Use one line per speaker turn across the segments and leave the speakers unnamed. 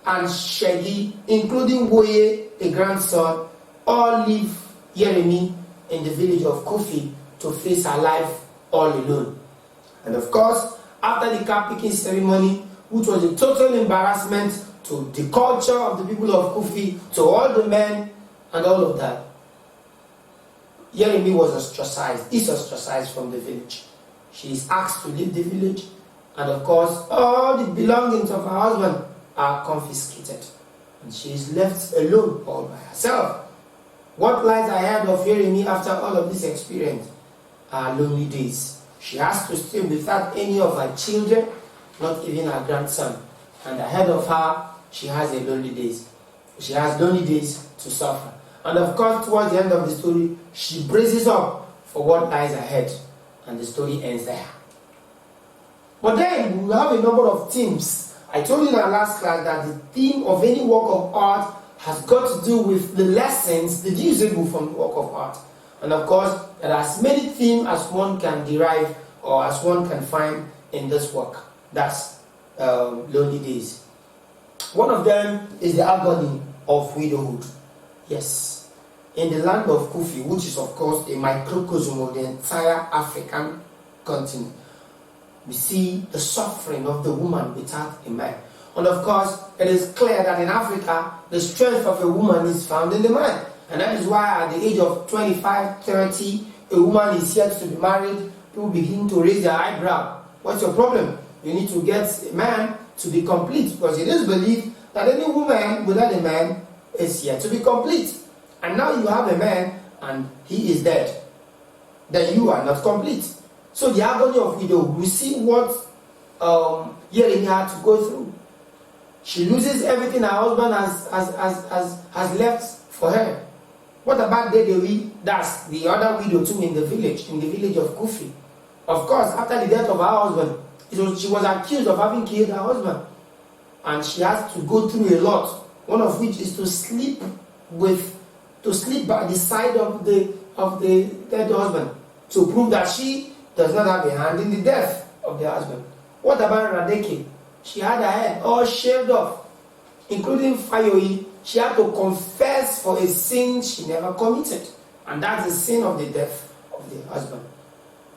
and Shegi, including Woye, a grandson, all leave Yeremi in the village of Kufi to face her life all alone. And of course, after the cap picking ceremony, which was a total embarrassment to the culture of the people of Kufi, to all the men and all of that, Yeremi was ostracized, is ostracized from the village. She is asked to leave the village, and of course, all the belongings of her husband are confiscated. And she is left alone, all by herself. What lies ahead of Yeremi after all of this experience are lonely days. She has to stay without any of her children, not even her grandson. And ahead of her, she has a lonely days. She has lonely days to suffer. And of course, towards the end of the story, she braces up for what lies ahead. And the story ends there. But then, we have a number of themes. I told you in our last class that the theme of any work of art has got to do with the lessons deducible from the work of art. And of course, there are as many themes as one can derive or as one can find in this work. That's Lonely Days. One of them is the agony of widowhood. Yes. In the land of Kufi, which is of course a microcosm of the entire African continent, we see the suffering of the woman without a man. And of course, it is clear that in Africa, the strength of a woman is found in the man. And that is why at the age of 25, 30, a woman is yet to be married, people begin to raise their eyebrow. What's your problem? You need to get a man to be complete, because it is believed that any woman without a man is yet to be complete. And now you have a man and he is dead. Then you are not complete. So the agony of widow, we see what Yeremi had to go through. She loses everything her husband has left for her. What about Dedewi? That's the other widow too in the village of Kufi. Of course, after the death of her husband, she was accused of having killed her husband. And she has to go through a lot. One of which is to sleep by the side of the dead husband, to prove that she does not have a hand in the death of the husband. What about Radeke? She had her head all shaved off, including Fayoyi. She had to confess for a sin she never committed, and that's the sin of the death of the husband.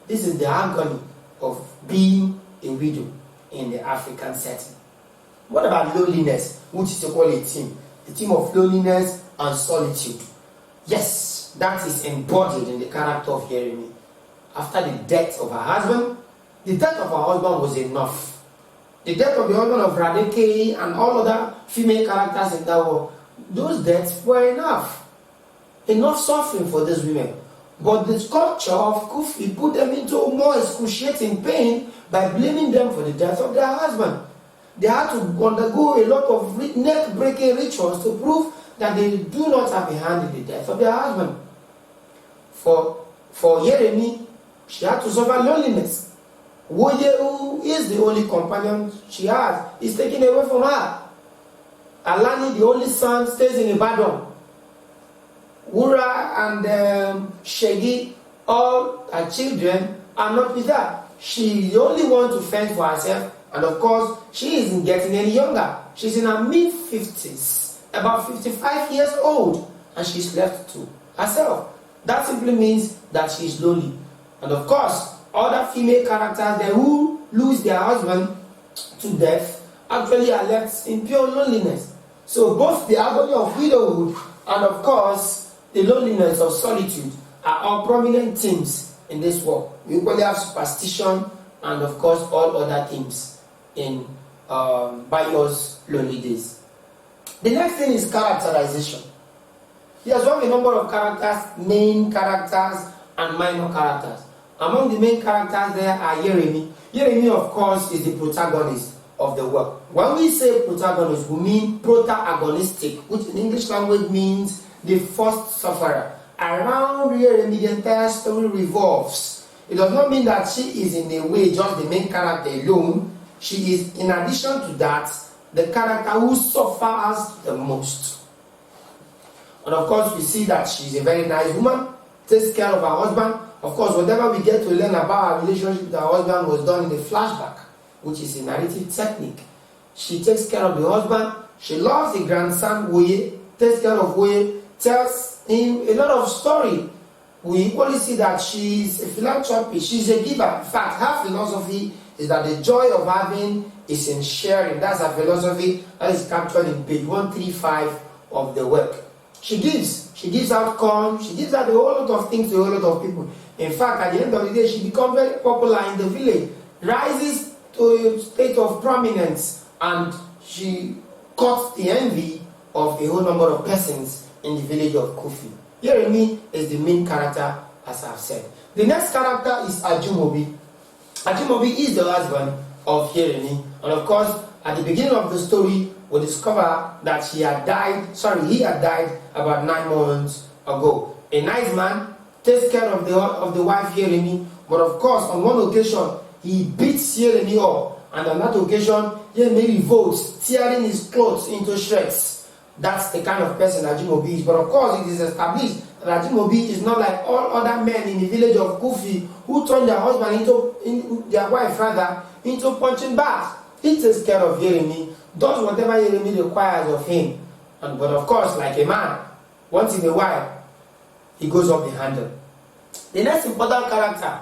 This is the agony of being a widow in the African setting. What about loneliness, which is equally a theme? The theme of loneliness and solitude. Yes, that is embodied in the character of Yeremi. After the death of her husband, the death of her husband was enough. The death of the husband of Radeke and all other female characters in that war, those deaths were enough. Enough suffering for these women. But the culture of Kufi put them into more excruciating pain by blaming them for the death of their husband. They had to undergo a lot of neck-breaking rituals to prove that they do not have a hand in the death of their husband. For Yeremi, she had to suffer loneliness. Woye, who is the only companion she has, is taken away from her. Alani, the only son, stays in Ibadan. Wura and Shegi, all her children, are not with her. She is the only one to fend for herself, and of course, she isn't getting any younger. She's in her mid-50s, about 55 years old, and she's left to herself. That simply means that she's lonely. And of course, other female characters there who lose their husband to death actually are left in pure loneliness. So both the agony of widowhood and of course the loneliness of solitude are all prominent themes in this work. We equally have superstition and of course all other themes in Bayo's Lonely Days. The next thing is characterization. He has a number of characters, main characters and minor characters. Among the main characters there are Yeremi. Yeremi, of course, is the protagonist of the work. When we say protagonist, we mean protagonistic, which in English language means the first sufferer. Around Yeremi, the entire story revolves. It does not mean that she is in a way just the main character alone. She is, in addition to that, the character who suffers the most. And of course, we see that she is a very nice woman, takes care of her husband. Of course, whatever we get to learn about her relationship with her husband was done in a flashback, which is a narrative technique. She takes care of the husband, She loves the grandson Woye, takes care of Woye, tells him a lot of story. We equally see that she's a philanthropist, she's a giver. In fact, her philosophy is that the joy of having is in sharing. That's her philosophy. That is captured in page 135 of the work. She gives out corn, she gives out a whole lot of things to a whole lot of people. In fact, at the end of the day, she becomes very popular in the village, rises to a state of prominence, and she caught the envy of a whole number of persons in the village of Kofi. Yeremi is the main character, as I've said. The next character is Ajumobi. Ajumobi is the husband of Yeremi, and of course, at the beginning of the story, we discover that he had died about 9 months ago. A nice man takes care of the wife Yeremi, but of course, on one occasion, he beats Yeremi up, and on that occasion, Yeremi revolts, tearing his clothes into shreds. That's the kind of person Ajumobi is. But of course, it is established that Ajumobi is not like all other men in the village of Kofi who turn their husband their wife into punching bags. He takes care of Yeremi, does whatever Yeremi requires of him. But of course, like a man, once in a while, he goes off the handle. The next important character,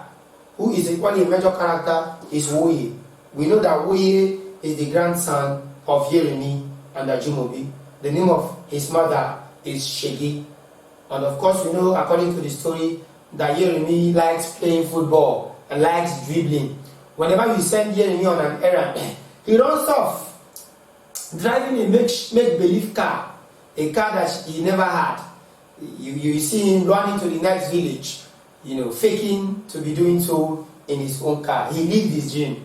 who is equally a major character, is Woye. We know that Woye is the grandson of Yeremi and Ajumobi. The name of his mother is Shegi. And of course, we know, according to the story, that Yeremi likes playing football and likes dribbling. Whenever you send Yeremi on an errand, he runs off, driving a make-believe car, a car that he never had. You see him running to the next village, faking to be doing so in his own car. He lived his dream.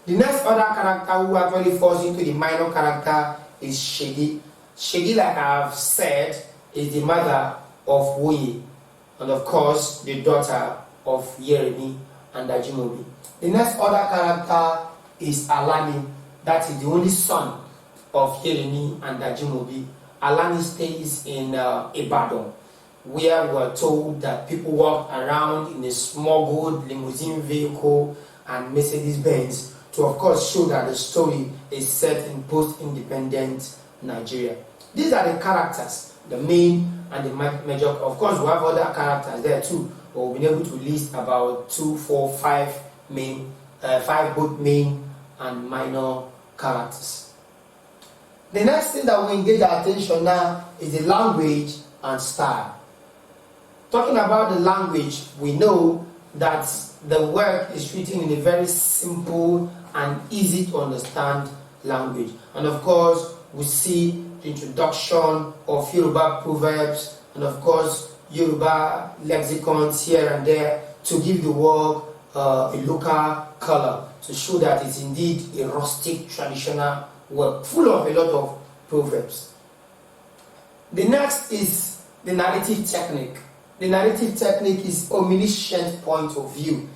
The next other character who actually falls into the minor character is Shegi. Shegi, like I have said, is the mother of Woye, and of course the daughter of Yeremi and Ajumobi. The next other character is Alani. That is the only son of Yeremi and Ajumobi. Alani stays in Ibadan, where we are told that people walk around in a smuggled limousine vehicle and Mercedes-Benz to, of course, show that the story is set in post-independent Nigeria. These are the characters, the main and the major. Of course, we have other characters there too, but we've been able to list about 2, 4, 5 main, 5 both main and minor characters. The next thing that we engage our attention now is the language and style. Talking about the language, we know that the work is written in a very simple and easy to understand language. And of course, we see the introduction of Yoruba proverbs and of course Yoruba lexicons here and there to give the work a local color, to show that it's indeed a rustic traditional work full of a lot of proverbs. The next is the narrative technique. The narrative technique is omniscient point of view.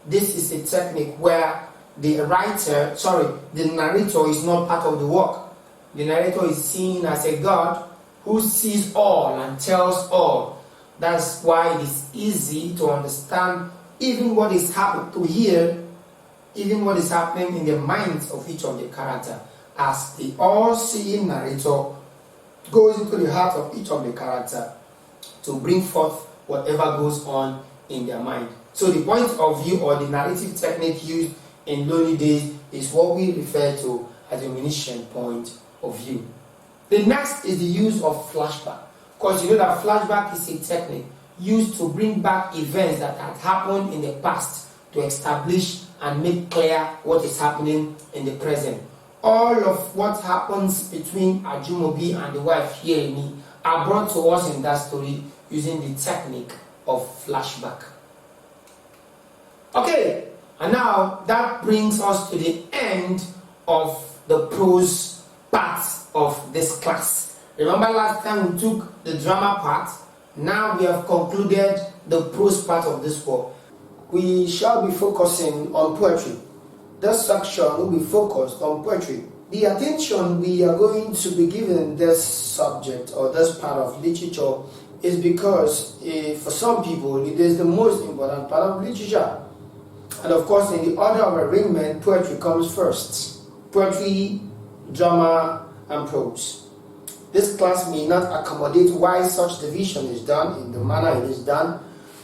This is a technique where the narrator is not part of the work. The narrator is seen as a God who sees all and tells all. That's why it is easy to understand even what is happening, to hear even what is happening in the minds of each of the characters, as the all-seeing narrator goes into the heart of each of the characters to bring forth whatever goes on in their mind. So the point of view or the narrative technique used in Lonely Days is what we refer to as the omniscient point of view. The next is the use of flashback. Because you know that flashback is a technique used to bring back events that had happened in the past to establish and make clear what is happening in the present. All of what happens between Ajumobi and the wife Yeremi are brought to us in that story using the technique of flashback. Okay, and now that brings us to the end of the prose part of this class. Remember last time we took the drama part. Now we have concluded the prose part of this work. We shall be focusing on poetry. This section will be focused on poetry. The attention we are going to be giving this subject or this part of literature is because for some people it is the most important part of literature. And of course, in the order of arrangement, poetry comes first. Poetry, drama, and prose. This class may not accommodate why such division is done in the manner it is done,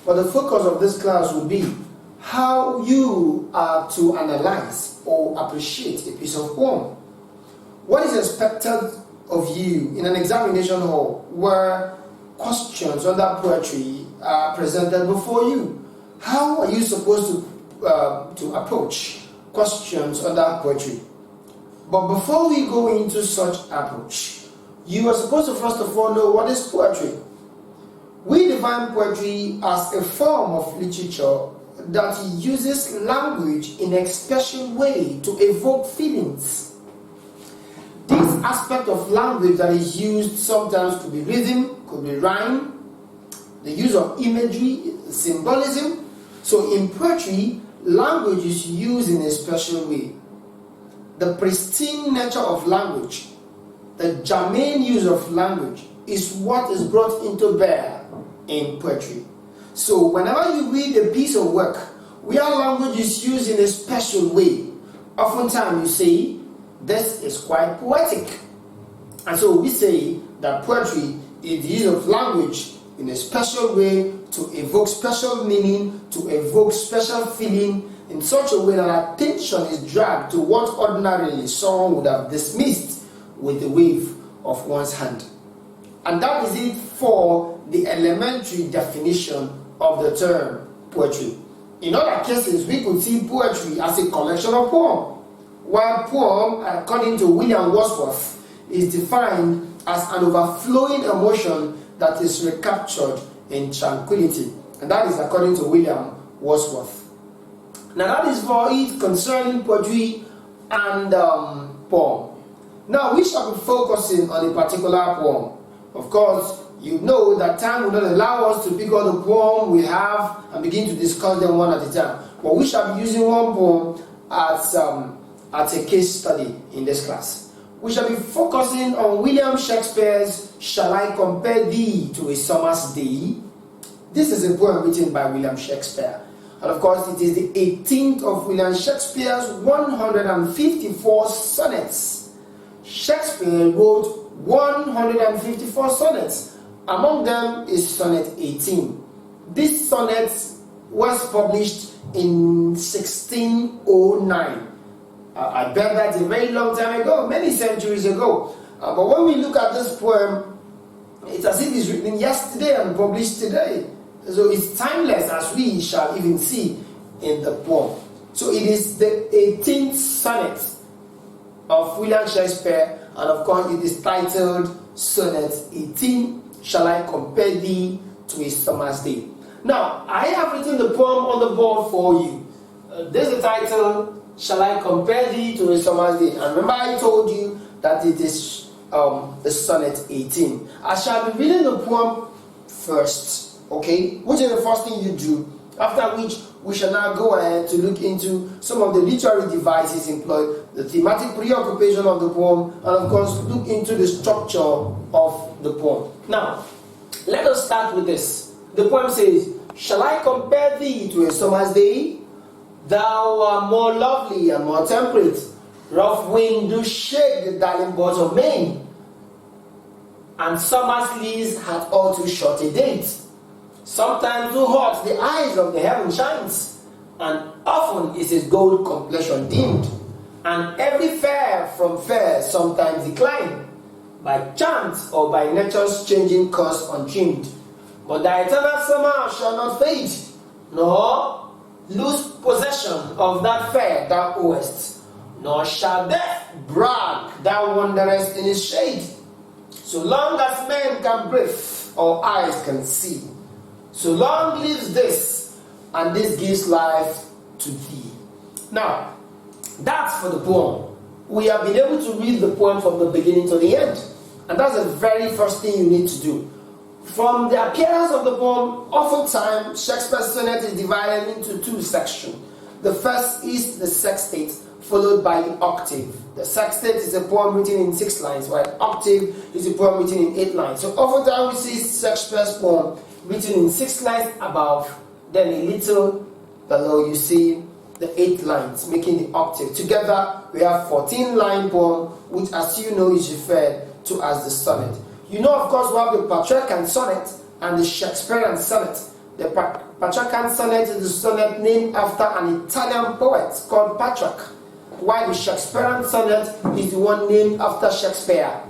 but the focus of this class will be how you are to analyze or appreciate a piece of poem. What is expected of you in an examination hall where questions under poetry are presented before you? How are you supposed to approach questions under poetry? But before we go into such approach, you are supposed to first of all know what is poetry. We define poetry as a form of literature that uses language in a special way to evoke feelings. This aspect of language that is used sometimes could be rhythm, could be rhyme, the use of imagery, symbolism. So in poetry, language is used in a special way. The pristine nature of language, the germane use of language, is what is brought into bear in poetry. So whenever you read a piece of work where language is used in a special way, oftentimes you say, this is quite poetic. And so we say that poetry is the use of language in a special way to evoke special meaning, to evoke special feeling in such a way that attention is dragged to what ordinarily someone would have dismissed with the wave of one's hand. And that is it for the elementary definition of the term poetry. In other cases, we could see poetry as a collection of poems, while poem, according to William Wordsworth, is defined as an overflowing emotion that is recaptured in tranquility. And that is according to William Wordsworth. Now that is for it concerning poetry and poem. Now we shall be focusing on a particular poem. Of course, you know that time will not allow us to pick all the poem we have and begin to discuss them one at a time. But we shall be using one poem as a case study in this class. We shall be focusing on William Shakespeare's Shall I Compare Thee to a Summer's Day? This is a poem written by William Shakespeare. And of course, it is the 18th of William Shakespeare's 154 sonnets. Shakespeare wrote 154 sonnets. Among them is sonnet 18. This sonnet was published in 1609. I bet that's a very long time ago, many centuries ago. But when we look at this poem, it's as if it's written yesterday and published today. So it's timeless, as we shall even see in the poem. So it is the 18th sonnet of William Shakespeare, and of course it is titled Sonnet 18, Shall I Compare Thee to a Summer's Day? Now, I have written the poem on the board for you. There's the title, Shall I Compare Thee to a Summer's Day? And remember I told you that it is the Sonnet 18. I shall be reading the poem first. Okay, which is the first thing you do, after which we shall now go ahead to look into some of the literary devices employed, the thematic preoccupation of the poem, and of course look into the structure of the poem. Now, let us start with this. The poem says, Shall I compare thee to a summer's day? Thou art more lovely and more temperate. Rough wind do shake the darling buds of Maine, and summer's leaves hath all too short a date. Sometimes too hot the eyes of the heaven shines, and often is his gold complexion dimmed, and every fair from fair sometimes decline, by chance or by nature's changing course untrimmed. But thy eternal summer shall not fade, nor lose possession of that fair thou owest, nor shall death brag thou wanderest in his shade, so long as men can breathe or eyes can see. So long lives this, and this gives life to thee. Now, that's for the poem. We have been able to read the poem from the beginning to the end. And that's the very first thing you need to do. From the appearance of the poem, oftentimes Shakespeare's sonnet is divided into two sections. The first is the sextet, followed by the octave. The sextet is a poem written in 6 lines, while octave is a poem written in 8 lines. So oftentimes we see Shakespeare's poem written in 6 lines above, then a little below you see the 8 lines, making the octave. Together, we have 14-line poem, which, as you know, is referred to as the sonnet. You know, of course, we have the Petrarchan sonnet and the Shakespearean sonnet. The Petrarchan sonnet is the sonnet named after an Italian poet called Petrarch, while the Shakespearean sonnet is the one named after Shakespeare.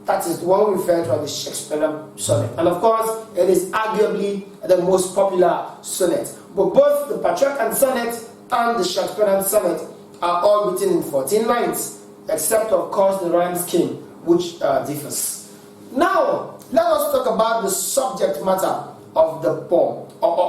That is the one referred to as the Shakespearean sonnet. And of course, it is arguably the most popular sonnet. But both the Petrarchan sonnet and the Shakespearean sonnet are all written in 14 lines, except of course the rhyme scheme, which differs. Now, let us talk about the subject matter of the poem.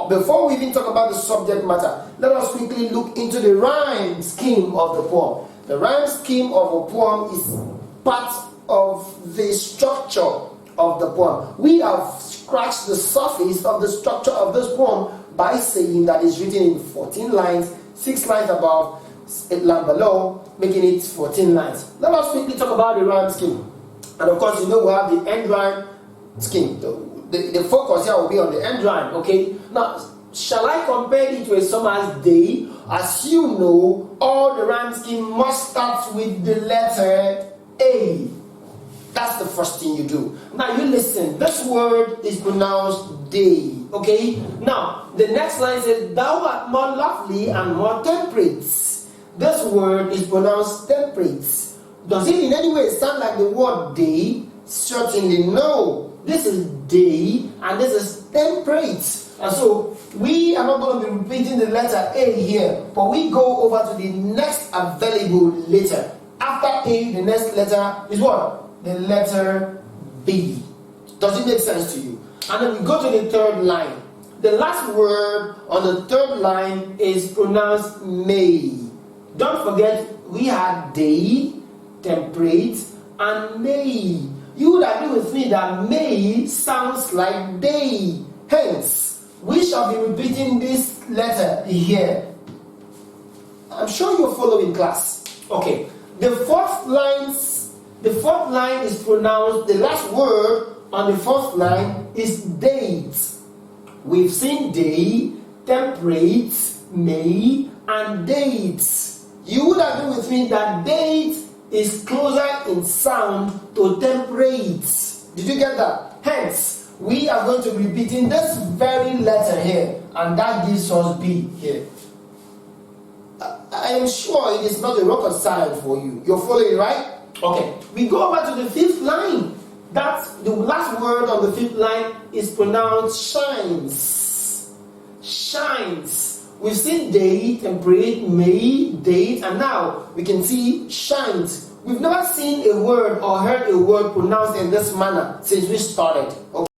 Before we even talk about the subject matter, let us quickly look into the rhyme scheme of the poem. The rhyme scheme of a poem is part of the structure of the poem. We have scratched the surface of the structure of this poem by saying that it's written in 14 lines, 6 lines above, 8 lines below, making it 14 lines. Let us quickly talk about the rhyme scheme. And of course, you know we have the end rhyme scheme. The focus here will be on the end rhyme, okay? Now, shall I compare it to a sum as day? As you know, all the rhyme scheme must start with the letter A. That's the first thing you do. Now you listen, this word is pronounced day, okay? Now, the next line says, thou art more lovely and more temperate. This word is pronounced temperate. Does it in any way sound like the word day? Certainly no. This is day and this is temperate. And so, we are not going to be repeating the letter A here, but we go over to the next available letter. After A, the next letter is what? The letter B. Does it make sense to you? And then we go to the third line. The last word on the third line is pronounced May. Don't forget, we had day, temperate, and May. You would agree with me that May sounds like day. Hence, we shall be repeating this letter here. I'm sure you're following class. Okay. The fourth line is pronounced, the last word on the fourth line is date. We've seen day, temperate, May, and dates. You would agree with me that date is closer in sound to temperate. Did you get that? Hence, we are going to be repeating this very letter here, and that gives us B here. I am sure it is not a rocket science for you. You're following, right? Okay. We go over to the fifth line. That's the last word on the fifth line is pronounced shines. Shines. We've seen day, temperate, May, date, and now we can see shines. We've never seen a word or heard a word pronounced in this manner since we started. Okay.